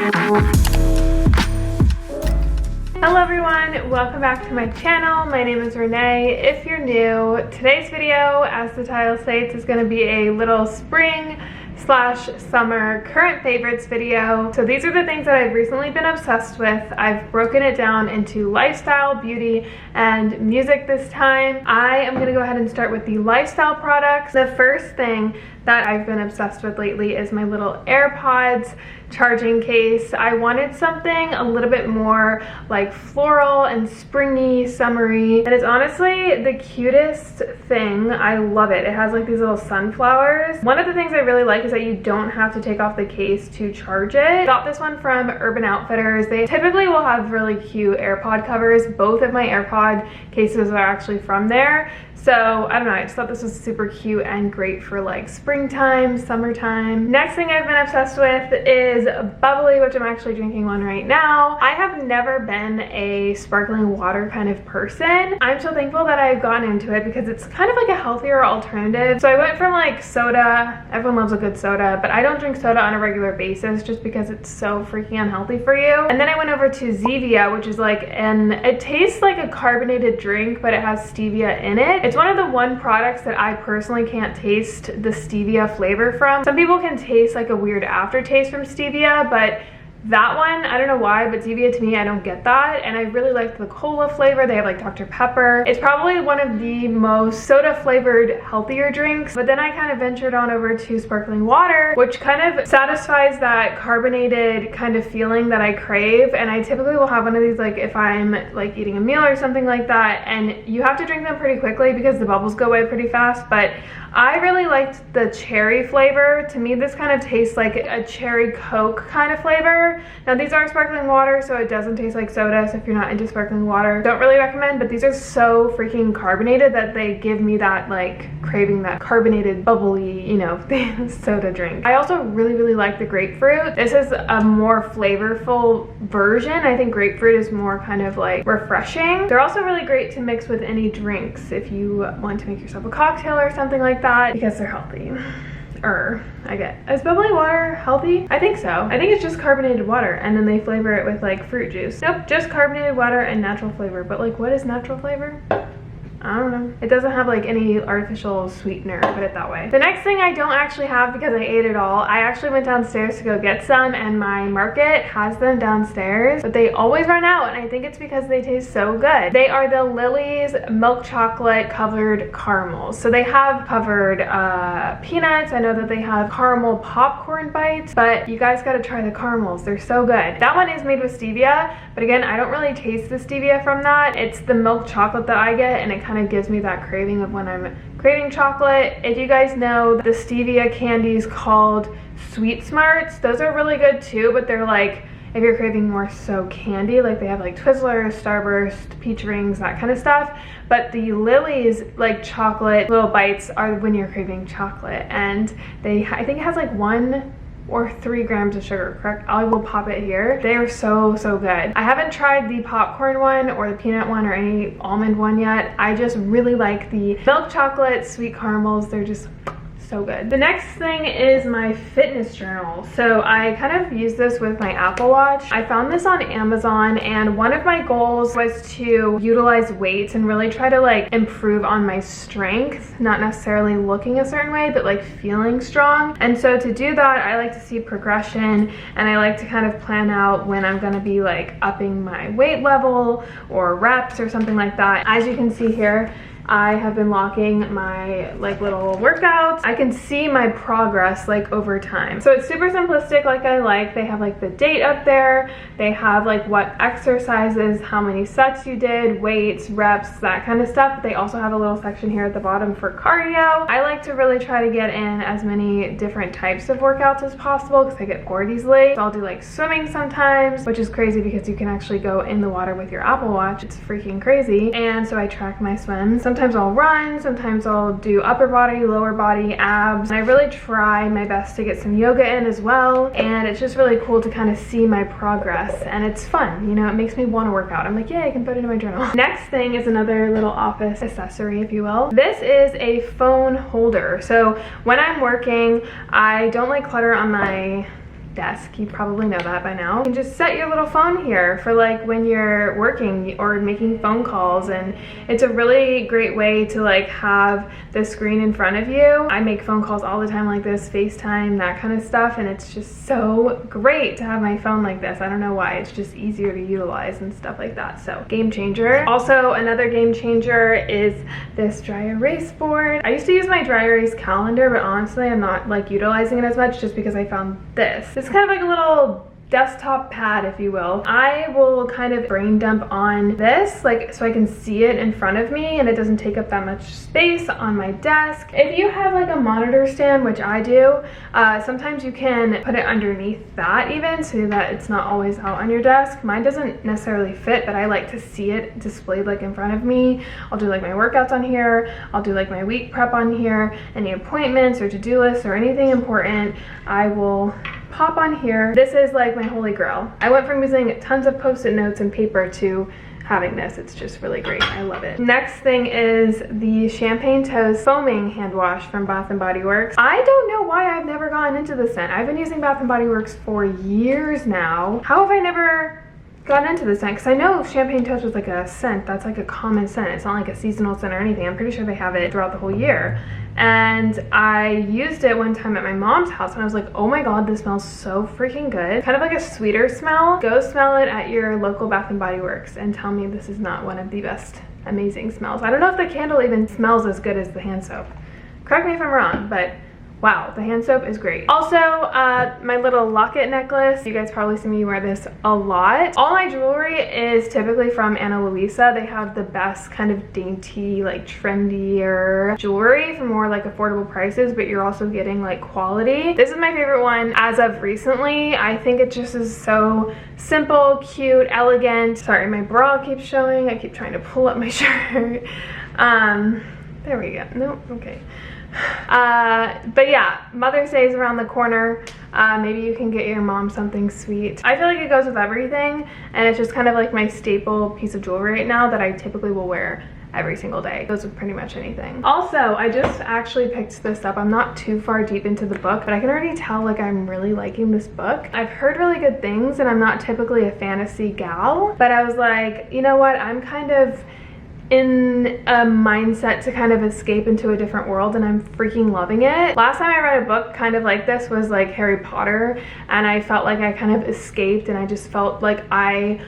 Hello everyone, welcome back to my channel. My name is Renee. If you're new, today's video, as the title states, is going to be a little spring / summer current favorites video. So these are the things that I've recently been obsessed with. I've broken it down into lifestyle, beauty, and music this time. I am going to go ahead and start with the lifestyle products. The first thing that I've been obsessed with lately is my little AirPods charging case. I wanted something a little bit more like floral and springy, summery, and it's honestly the cutest thing. I love it. It has like these little sunflowers. One of the things I really like is that you don't have to take off the case to charge it. I got this one from Urban Outfitters. They typically will have really cute AirPod covers. Both of my AirPod cases are actually from there. So I don't know, I just thought this was super cute and great for like springtime, summertime. Next thing I've been obsessed with is bubbly, which I'm actually drinking one right now. I have never been a sparkling water kind of person. I'm so thankful that I've gotten into it because it's kind of like a healthier alternative. So I went from like soda, everyone loves a good soda, but I don't drink soda on a regular basis just because it's so freaking unhealthy for you. And then I went over to Zevia, which is like it tastes like a carbonated drink, but it has stevia in it. It's one of the products that I personally can't taste the stevia flavor from. Some people can taste like a weird aftertaste from stevia, but that one, I don't know why, but Zevia to me, I don't get that. And I really like the cola flavor. They have like Dr. Pepper. It's probably one of the most soda flavored, healthier drinks. But then I kind of ventured on over to sparkling water, which kind of satisfies that carbonated kind of feeling that I crave. And I typically will have one of these like if I'm like eating a meal or something like that. And you have to drink them pretty quickly because the bubbles go away pretty fast. But I really liked the cherry flavor. To me, this kind of tastes like a cherry Coke kind of flavor. Now these are sparkling water, so it doesn't taste like soda, so if you're not into sparkling water, don't really recommend, but these are so freaking carbonated that they give me that like craving, that carbonated bubbly, you know, soda drink. I also really like the grapefruit. This is a more flavorful version. I think grapefruit is more kind of like refreshing. They're also really great to mix with any drinks if you want to make yourself a cocktail or something like that, because they're healthy. Is bubbly water healthy? I think so. I think it's just carbonated water and then they flavor it with like fruit juice. Nope, just carbonated water and natural flavor. But like, what is natural flavor? I don't know. It doesn't have like any artificial sweetener, put it that way. The next thing I don't actually have because I ate it all. I actually went downstairs to go get some and my market has them downstairs, but they always run out and I think it's because they taste so good. They are the Lily's milk chocolate covered caramels. So they have covered peanuts. I know that they have caramel popcorn bites, but you guys gotta try the caramels. They're so good. That one is made with stevia, but again, I don't really taste the stevia from that. It's the milk chocolate that I get and it kind of gives me that craving of when I'm craving chocolate. If you guys know the stevia candies called Sweet Smarts, those are really good too, but they're like, if you're craving more so candy, like they have like Twizzlers, Starburst, peach rings, that kind of stuff. But the Lily's like chocolate little bites are when you're craving chocolate, and I think it has like 1 or 3 grams of sugar, correct? I will pop it here. They are so good. I haven't tried the popcorn one or the peanut one or any almond one yet. I just really like the milk chocolate sweet caramels. They're just so good. The next thing is my fitness journal. So I kind of use this with my Apple Watch. I found this on Amazon and one of my goals was to utilize weights and really try to like improve on my strength, not necessarily looking a certain way, but like feeling strong. And so to do that, I like to see progression and I like to kind of plan out when I'm gonna be like upping my weight level or reps or something like that. As you can see here, I have been locking my like little workouts. I can see my progress like over time. So it's super simplistic like I like. They have like the date up there. They have like what exercises, how many sets you did, weights, reps, that kind of stuff. They also have a little section here at the bottom for cardio. I like to really try to get in as many different types of workouts as possible because I get bored easily. So I'll do like swimming sometimes, which is crazy because you can actually go in the water with your Apple Watch. It's freaking crazy. And so I track my swims. Sometimes I'll run, sometimes I'll do upper body, lower body, abs. And I really try my best to get some yoga in as well. And it's just really cool to kind of see my progress. And it's fun, you know, it makes me want to work out. I'm like, yeah, I can put it in my journal. Next thing is another little office accessory, if you will. This is a phone holder. So when I'm working, I don't like clutter on my desk. You probably know that by now. You can just set your little phone here for like when you're working or making phone calls, and it's a really great way to like have the screen in front of you. I make phone calls all the time like this, FaceTime, that kind of stuff, and it's just so great to have my phone like this. I don't know why, it's just easier to utilize and stuff like that. So game changer. Also another game changer is this dry erase board. I used to use my dry erase calendar, but honestly I'm not like utilizing it as much just because I found this. It's kind of like a little desktop pad, if you will. I will kind of brain dump on this, like, so I can see it in front of me and it doesn't take up that much space on my desk. If you have like a monitor stand, which I do, sometimes you can put it underneath that even, so that it's not always out on your desk. Mine doesn't necessarily fit, but I like to see it displayed like in front of me. I'll do like my workouts on here, I'll do like my week prep on here, any appointments or to-do lists or anything important, I will pop on here. This is like my holy grail. I went from using tons of post-it notes and paper to having this. It's just really great. I love it. Next thing is the Champagne Toast Foaming Hand Wash from Bath & Body Works. I don't know why I've never gotten into this scent. I've been using Bath & Body Works for years now. How have I never gotten into this scent? Because I know Champagne Toast was like a scent that's like a common scent. It's not like a seasonal scent or anything. I'm pretty sure they have it throughout the whole year. And I used it one time at my mom's house and I was like, oh my god, this smells so freaking good. Kind of like a sweeter smell. Go smell it at your local Bath & Body Works and tell me this is not one of the best amazing smells. I don't know if the candle even smells as good as the hand soap. Correct me if I'm wrong, but wow, the hand soap is great. Also, my little locket necklace. You guys probably see me wear this a lot. All my jewelry is typically from Ana Luisa. They have the best kind of dainty, like trendier jewelry for more like affordable prices, but you're also getting like quality. This is my favorite one as of recently. I think it just is so simple, cute, elegant. Sorry, my bra keeps showing. I keep trying to pull up my shirt. There we go. No, okay. But yeah, Mother's Day is around the corner. Maybe you can get your mom something sweet. I feel like it goes with everything, and it's just kind of like my staple piece of jewelry right now that I typically will wear every single day. It goes with pretty much anything. Also, I just actually picked this up. I'm not too far deep into the book, but I can already tell like I'm really liking this book. I've heard really good things, and I'm not typically a fantasy gal, but I was like, you know what, I'm kind of in a mindset to kind of escape into a different world, and I'm freaking loving it. Last time I read a book kind of like this was like Harry Potter, and I felt like I kind of escaped, and I just felt like I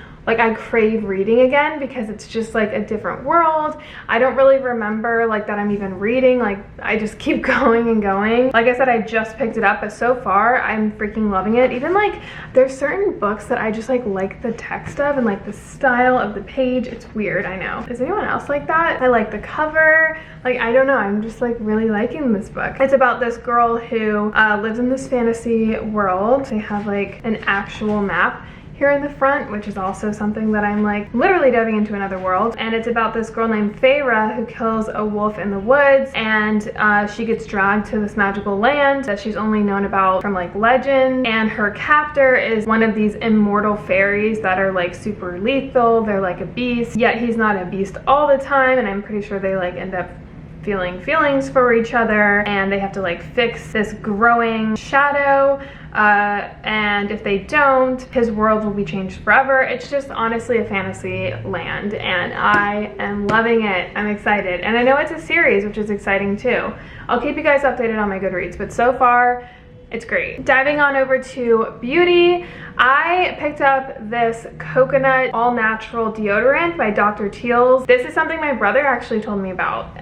crave reading again because it's just like a different world. I don't really remember like that I'm even reading. Like I just keep going and going. Like I said, I just picked it up, but so far I'm freaking loving it. Even like there's certain books that I just like the text of and like the style of the page. It's weird, I know. Is anyone else like that? I like the cover. Like, I don't know, I'm just like really liking this book. It's about this girl who lives in this fantasy world. They have like an actual map here in the front, which is also something that I'm like literally diving into another world. And it's about this girl named Feyre who kills a wolf in the woods, and she gets dragged to this magical land that she's only known about from like legend. And her captor is one of these immortal fairies that are like super lethal. They're like a beast, yet he's not a beast all the time, and I'm pretty sure they like end up feeling feelings for each other, and they have to like fix this growing shadow, and if they don't, his world will be changed forever. It's just honestly a fantasy land, and I am loving it. I'm excited, and I know it's a series, which is exciting too. I'll keep you guys updated on my Goodreads, but so far it's great. Diving on over to beauty, I picked up this coconut all natural deodorant by Dr. Teals. This is something my brother actually told me about.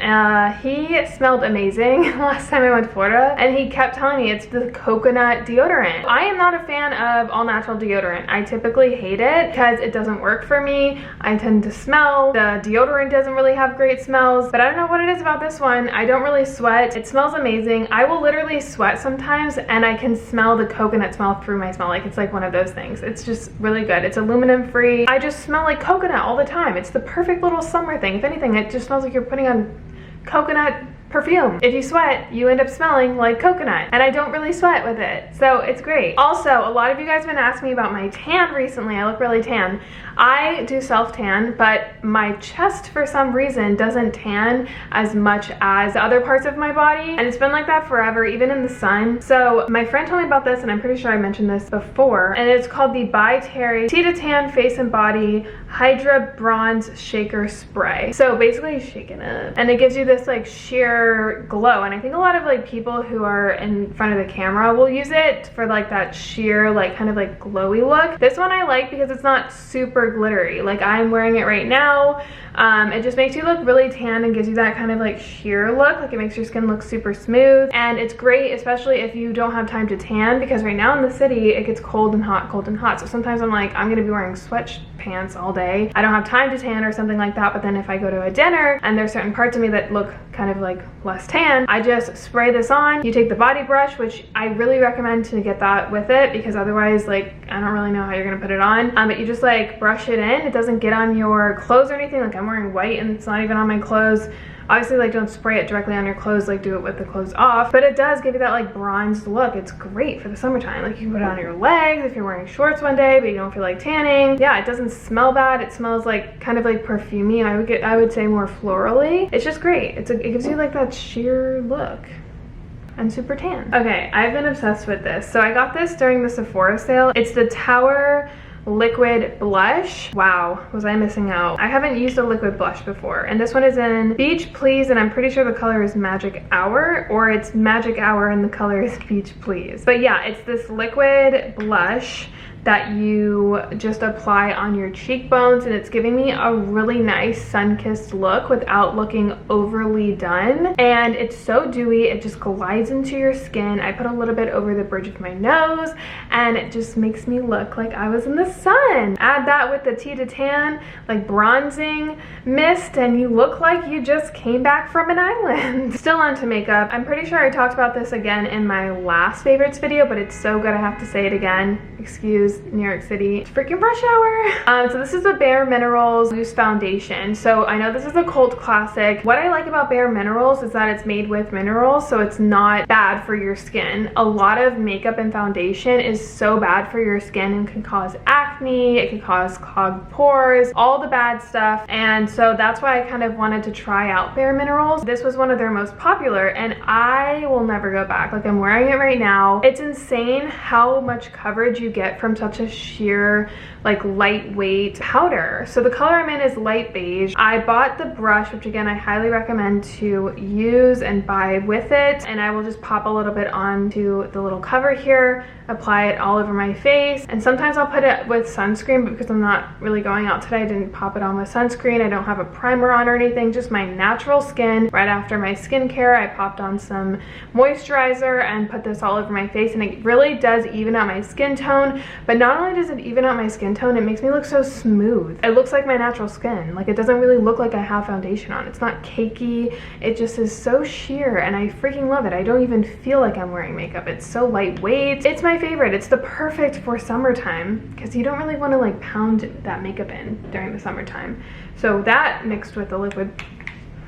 He smelled amazing last time I went to Florida, and he kept telling me it's the coconut deodorant. I am not a fan of all natural deodorant. I typically hate it because it doesn't work for me. I tend to smell. The deodorant doesn't really have great smells, but I don't know what it is about this one. I don't really sweat. It smells amazing. I will literally sweat sometimes and I can smell the coconut smell through my smell. Like it's like one of those things. It's just really good. It's aluminum free. I just smell like coconut all the time. It's the perfect little summer thing. If anything, it just smells like you're putting on coconut perfume. If you sweat, you end up smelling like coconut, and I don't really sweat with it, so it's great. Also, a lot of you guys have been asking me about my tan recently. I look really tan. I do self-tan, but my chest for some reason doesn't tan as much as other parts of my body, and it's been like that forever, even in the sun. So my friend told me about this, and I'm pretty sure I mentioned this before, and it's called the By Terry Tea to Tan Face and Body Hydra Bronze Shaker Spray. So basically you shake it up, and it gives you this like sheer glow, and I think a lot of like people who are in front of the camera will use it for like that sheer, like kind of like glowy look. This one I like because it's not super glittery. Like I'm wearing it right now. It just makes you look really tan and gives you that kind of like sheer look. Like it makes your skin look super smooth, and it's great especially if you don't have time to tan, because right now in the city it gets cold and hot, cold and hot. So sometimes I'm like, I'm gonna be wearing sweatpants all day. I don't have time to tan or something like that, but then if I go to a dinner and there's certain parts of me that look kind of like less tan, I just spray this on. You take the body brush, which I really recommend to get that with it, because otherwise like I don't really know how you're gonna put it on, but you just like brush it in. It doesn't get on your clothes or anything. Like I'm wearing white and it's not even on my clothes. Obviously, like don't spray it directly on your clothes, like do it with the clothes off, but it does give you that like bronzed look. It's great for the summertime. Like you can put it on your legs if you're wearing shorts one day but you don't feel like tanning. Yeah, it doesn't smell bad. It smells like kind of like perfumey. I would say more florally. It's just great. It gives you like that sheer look and super tan. Okay, I've been obsessed with this. So I got this during the Sephora sale. It's the Tower liquid blush. Wow, was I missing out? I haven't used a liquid blush before, and this one is in Beach Please, and I'm pretty sure the color is Magic Hour, or it's Magic Hour and the color is Beach Please. But yeah, it's this liquid blush that you just apply on your cheekbones, and it's giving me a really nice sun-kissed look without looking overly done. And it's so dewy, it just glides into your skin. I put a little bit over the bridge of my nose, and it just makes me look like I was in the sun. Add that with the Tea to Tan, like bronzing mist, and you look like you just came back from an island. Still onto makeup. I'm pretty sure I talked about this again in my last favorites video, but it's so good I have to say it again. Excuse New York City. It's freaking rush hour. So this is the Bare Minerals loose foundation. So I know this is a cult classic. What I like about Bare Minerals is that it's made with minerals, so it's not bad for your skin. A lot of makeup and foundation is so bad for your skin and can cause acne, it can cause clogged pores, all the bad stuff. And so that's why I kind of wanted to try out Bare Minerals. This was one of their most popular, and I will never go back. Like I'm wearing it right now. It's insane how much coverage you get from such a sheer, like lightweight powder. So the color I'm in is light beige. I bought the brush, which again I highly recommend to use and buy with it, and I will just pop a little bit onto the little cover here, apply it all over my face, and sometimes I'll put it with sunscreen, but because I'm not really going out today, I didn't pop it on with sunscreen. I don't have a primer on or anything, just my natural skin. Right after my skincare, I popped on some moisturizer and put this all over my face, and it really does even out my skin tone. But not only does it even out my skin tone, it makes me look so smooth. It looks like my natural skin. Like it doesn't really look like I have foundation on. It's not cakey. It just is so sheer, and I freaking love it. I don't even feel like I'm wearing makeup. It's so lightweight. It's my favorite. It's the perfect for summertime, because you don't really want to like pound that makeup in during the summertime. So that mixed with the liquid,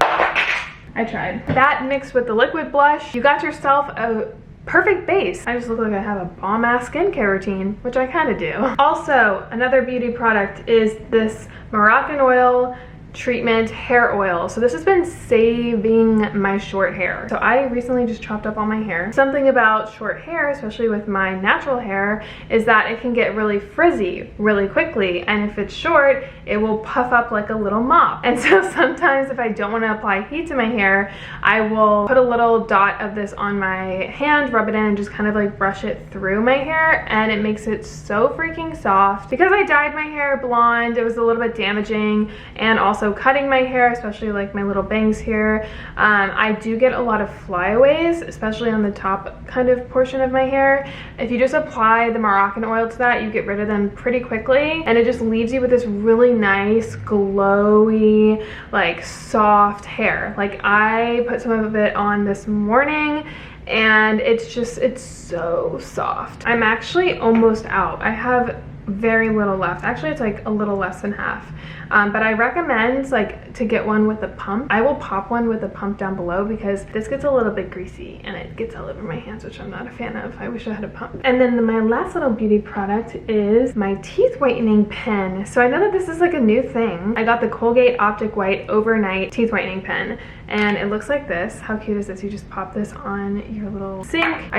I tried. That mixed with the liquid blush, you got yourself a perfect base. I just look like I have a bomb-ass skincare routine, which I kind of do. Also, another beauty product is this Moroccan oil treatment hair oil. So this has been saving my short hair. So I recently just chopped up all my hair. Something about short hair, especially with my natural hair, is that it can get really frizzy really quickly, and if it's short, it will puff up like a little mop. And so sometimes if I don't want to apply heat to my hair, I will put a little dot of this on my hand, rub it in, and just kind of like brush it through my hair, and it makes it so freaking soft. Because I dyed my hair blonde, it was a little bit damaging, and also cutting my hair, especially like my little bangs here. I do get a lot of flyaways, especially on the top kind of portion of my hair. If you just apply the Moroccan oil to that, you get rid of them pretty quickly, and it just leaves you with this really nice glowy, like soft hair. Like I put some of it on this morning, and it's so soft. I'm actually almost out. I have very little left. Actually, it's like a little less than half. But I recommend like to get one with a pump. I will pop one with a pump down below because this gets a little bit greasy and it gets all over my hands, which I'm not a fan of. I wish I had a pump. And then my last little beauty product is my teeth whitening pen. So I know that this is like a new thing. I got the Colgate Optic White Overnight Teeth Whitening Pen, and it looks like this. How cute is this? You just pop this on your little sink.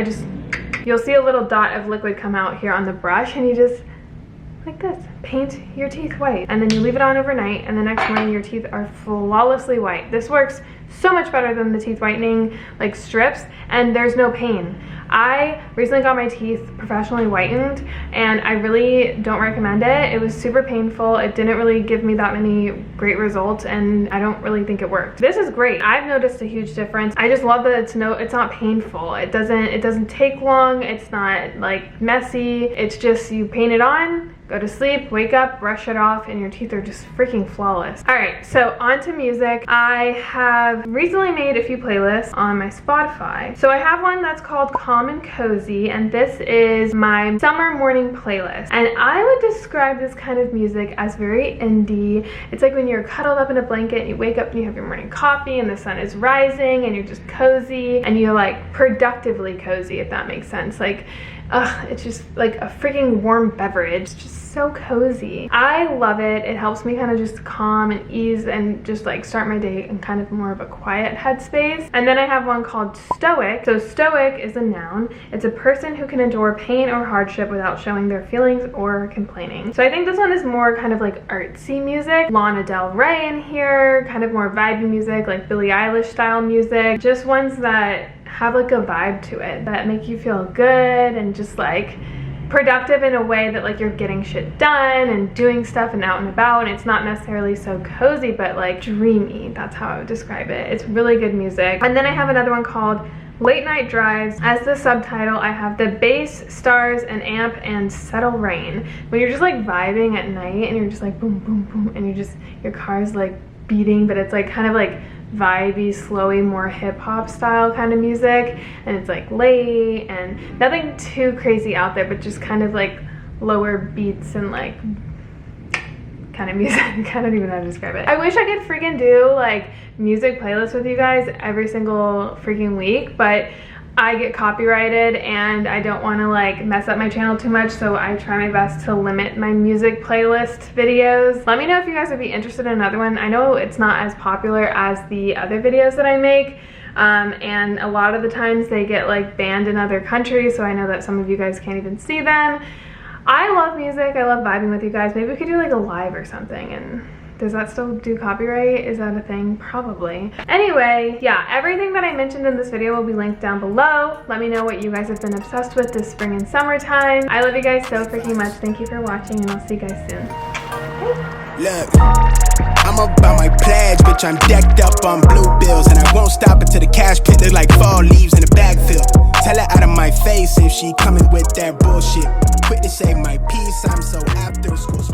You'll see a little dot of liquid come out here on the brush, and you just, like this, paint your teeth white. And then you leave it on overnight, and the next morning your teeth are flawlessly white. This works so much better than the teeth whitening like strips, and there's no pain. I recently got my teeth professionally whitened, and I really don't recommend it. It was super painful. It didn't really give me that many great results, and I don't really think it worked. This is great. I've noticed a huge difference. I just love that it's not painful. It doesn't take long. It's not like messy. It's just you paint it on, go to sleep, wake up, brush it off, and your teeth are just freaking flawless. All right, so on to music. I have recently made a few playlists on my Spotify. So I have one that's called Calm and Cozy, and this is my summer morning playlist. And I would describe this kind of music as very indie. It's like when you're cuddled up in a blanket and you wake up and you have your morning coffee and the sun is rising and you're just cozy and you're like productively cozy, if that makes sense. Like, it's just like a freaking warm beverage. It's just so cozy. I love it. It helps me kind of just calm and ease and just like start my day in kind of more of a quiet headspace. And then I have one called Stoic. So Stoic is a noun. It's a person who can endure pain or hardship without showing their feelings or complaining. So I think this one is more kind of like artsy music. Lana Del Rey in here, kind of more vibey music, like Billie Eilish style music. Just ones that have like a vibe to it that make you feel good and just like productive in a way that like you're getting shit done and doing stuff and out and about, and it's not necessarily so cozy but like dreamy. That's how I would describe it. It's really good music. And then I have another one called Late Night Drives. As the subtitle, I have the bass, stars, and amp, and settle rain. When you're just like vibing at night and you're just like boom boom boom and your car's like beating, but it's like kind of like vibey, slowy, more hip-hop style kind of music, and it's like late and nothing too crazy out there, but just kind of like lower beats and like kind of music. I don't even know how to describe it. I wish I could freaking do like music playlists with you guys every single freaking week, but I get copyrighted and I don't want to like mess up my channel too much, so I try my best to limit my music playlist videos. Let me know if you guys would be interested in another one. I know it's not as popular as the other videos that I make, and a lot of the times they get like banned in other countries, so I know that some of you guys can't even see them. I love music. I love vibing with you guys. Maybe we could do like a live or something. And does that still do copyright? Is that a thing? Probably. Anyway, yeah, everything that I mentioned in this video will be linked down below. Let me know what you guys have been obsessed with this spring and summertime. I love you guys so freaking much. Thank you for watching, and I'll see you guys soon. Bye. Look, I'm about my pledge, bitch. I'm decked up on blue bills, and I won't stop until the cash pit look like fall leaves in the backfield. Tell her out of my face if she coming with that bullshit. Quit to save my peace, I'm so after school.